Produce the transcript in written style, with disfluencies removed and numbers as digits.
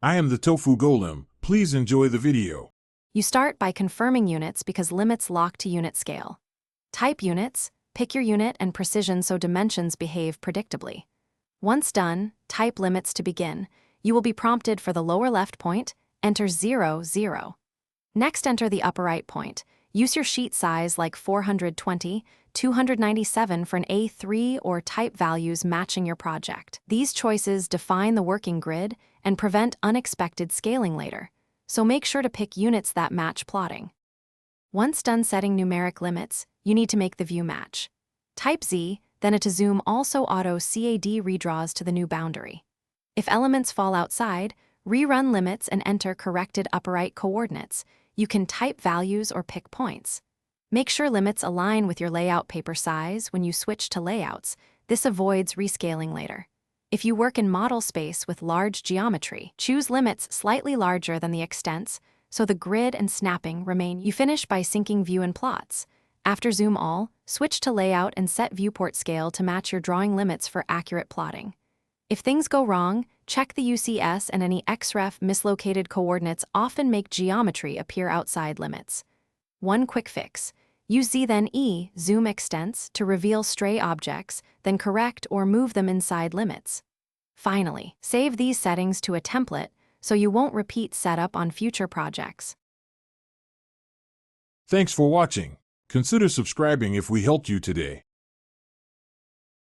I am the Tofu Golem. Please enjoy the video. You start by confirming units because limits lock to unit scale. Type units, pick your unit and precision so dimensions behave predictably. Once done, type limits to begin. You will be prompted for the lower left point, enter 0, 0. Next, enter the upper right point. Use your sheet size like 420, 297 for an A3 or type values matching your project. These choices define the working grid and prevent unexpected scaling later, so make sure to pick units that match plotting. Once done setting numeric limits, you need to make the view match. Type Z, then to zoom also auto CAD redraws to the new boundary. If elements fall outside, rerun limits and enter corrected upper right coordinates. You can type values or pick points. Make sure limits align with your layout paper size when you switch to layouts. This avoids rescaling later. If you work in model space with large geometry, choose limits slightly larger than the extents, so the grid and snapping remain. You finish by syncing view and plots. After zoom all, switch to layout and set viewport scale to match your drawing limits for accurate plotting. If things go wrong, check the UCS and any XREF mislocated coordinates often make geometry appear outside limits. One quick fix. Use Z then E, zoom extents, to reveal stray objects, then correct or move them inside limits. Finally, save these settings to a template so you won't repeat setup on future projects. Thanks for watching. Consider subscribing if we helped you today.